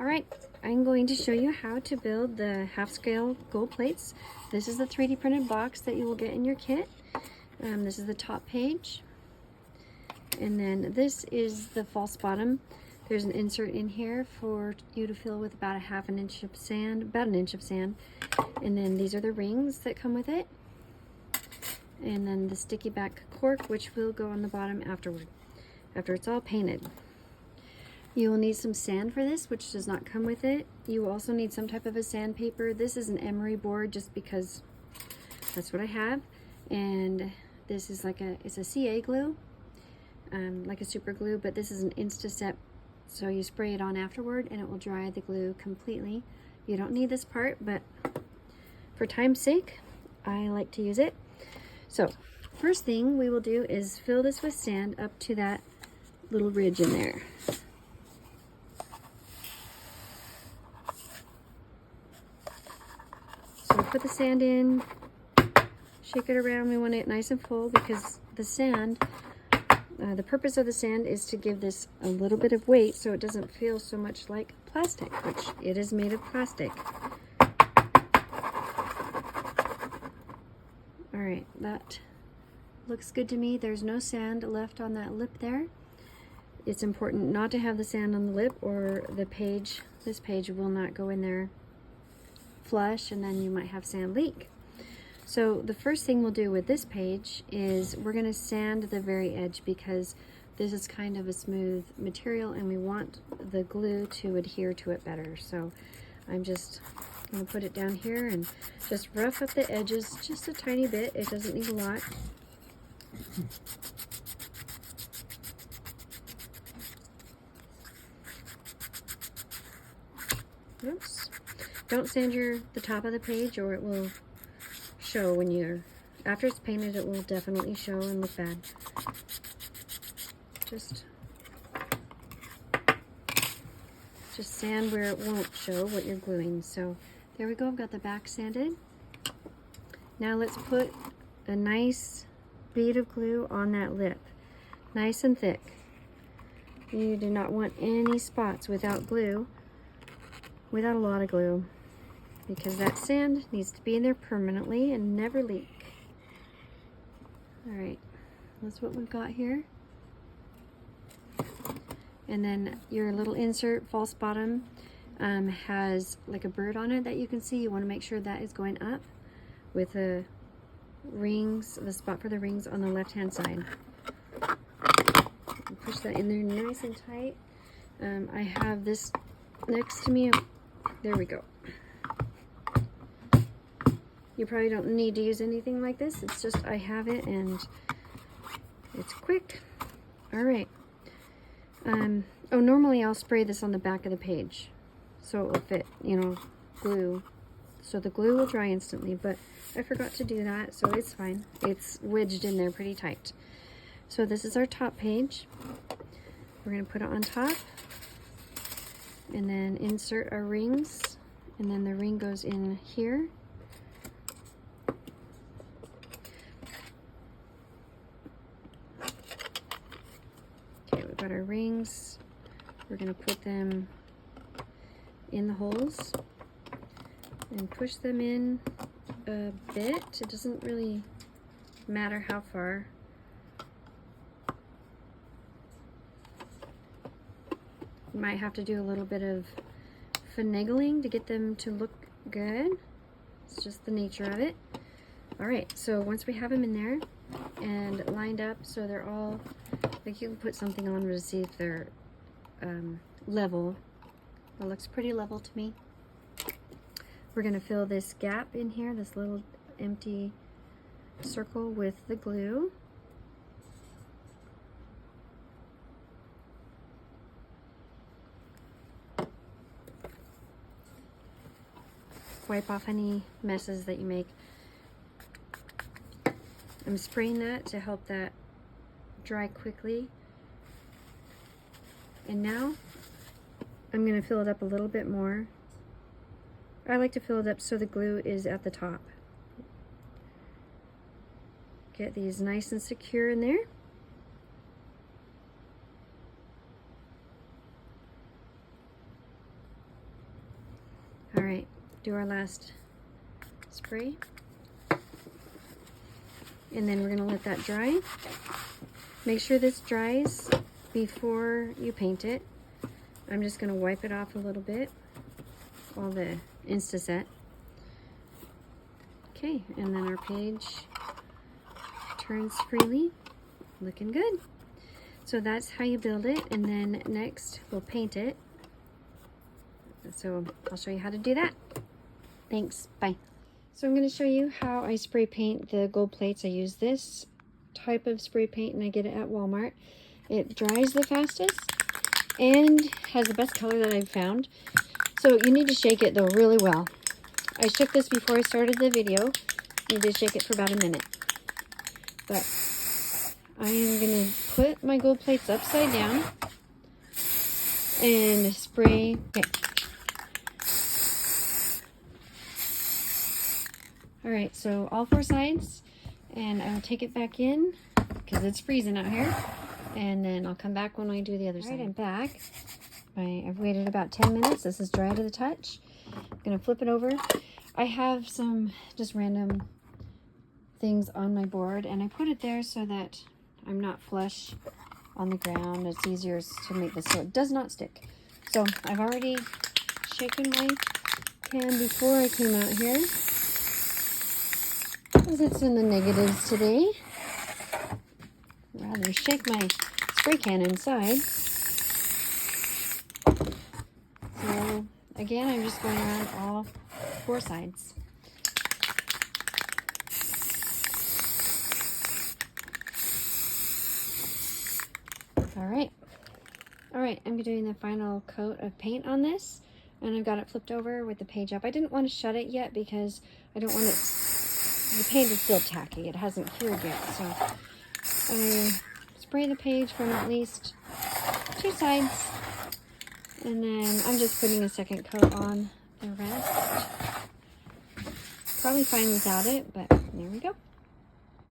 All right, I'm going to show you how to build the half-scale gold plates. This is the 3D printed box that you will get in your kit. This is the top page. And then this is the false bottom. There's an insert in here for you to fill with about an inch of sand. And then these are the rings that come with it. And then the sticky back cork, which will go on the bottom afterward, after it's all painted. You will need some sand for this, which does not come with it. You will also need some type of a sandpaper. This is an emery board just because that's what I have. And this is it's a CA glue, like a super glue, but this is an Instaset, so you spray it on afterward and it will dry the glue completely. You don't need this part, but for time's sake, I like to use it. So first thing we will do is fill this with sand up to that little ridge in there. So put the sand in, shake it around. We want it nice and full because the sand, the purpose of the sand is to give this a little bit of weight so it doesn't feel so much like plastic, which it is made of plastic. All right, that looks good to me. There's no sand left on that lip there. It's important not to have the sand on the lip or the page, this page will not go in there flush, and then you might have sand leak. So the first thing we'll do with this page is we're going to sand the very edge because this is kind of a smooth material and we want the glue to adhere to it better. So I'm just going to put it down here and just rough up the edges just a tiny bit. It doesn't need a lot. Oops. Don't sand the top of the page or it will show when after it's painted, it will definitely show and look bad. Just sand where it won't show what you're gluing. So there we go, I've got the back sanded. Now let's put a nice bead of glue on that lip, nice and thick. You do not want any spots without glue, without a lot of glue, because that sand needs to be in there permanently and never leak. All right, that's what we've got here. And then your little insert false bottom has like a bird on it that you can see. You want to make sure that is going up with the rings, the spot for the rings on the left hand side. Push that in there nice and tight. I have this next to me. There we go. You probably don't need to use anything like this. It's just I have it and it's quick. All right. Oh, normally I'll spray this on the back of the page so it will fit, glue. So the glue will dry instantly, but I forgot to do that, so it's fine. It's wedged in there pretty tight. So this is our top page. We're going to put it on top and then insert our rings, and then the ring goes in here. Okay, we've got our rings. We're going to put them in the holes and push them in a bit. It doesn't really matter how far. You might have to do a little bit of finagling to get them to look good. It's just the nature of it. All right, so once we have them in there and lined up so they're all, like you can put something on to see if they're level. It looks pretty level to me. We're going to fill this gap in here, this little empty circle, with the glue. Wipe off any messes that you make. I'm spraying that to help that dry quickly. And now I'm going to fill it up a little bit more. I like to fill it up so the glue is at the top. Get these nice and secure in there. All right, do our last spray. And then we're gonna let that dry. Make sure this dries before you paint it. I'm just gonna wipe it off a little bit, all the Instaset. Okay, and then our page turns freely, looking good. So that's how you build it, and then next we'll paint it. So I'll show you how to do that. Thanks, bye. So I'm going to show you how I spray paint the gold plates. I use this type of spray paint and I get it at Walmart. It dries the fastest and has the best color that I've found. So you need to shake it though really well. I shook this before I started the video. You need to shake it for about a minute. But I am going to put my gold plates upside down and spray paint. Alright, so all 4 sides, and I'll take it back in because it's freezing out here, and then I'll come back when I do the other side. I'm back. I've waited about 10 minutes. This is dry to the touch. I'm going to flip it over. I have some just random things on my board, and I put it there so that I'm not flush on the ground. It's easier to make this so it does not stick. So I've already shaken my pan before I came out here, because it's in the negatives today. I'd rather shake my spray can inside. So again, I'm just going around all 4 sides. Alright, I'm doing the final coat of paint on this, and I've got it flipped over with the page up. I didn't want to shut it yet because I don't want it, the paint is still tacky, it hasn't cured yet, so I spray the page from at least 2 sides, and then I'm just putting a second coat on the rest. Probably fine without it, but there we go.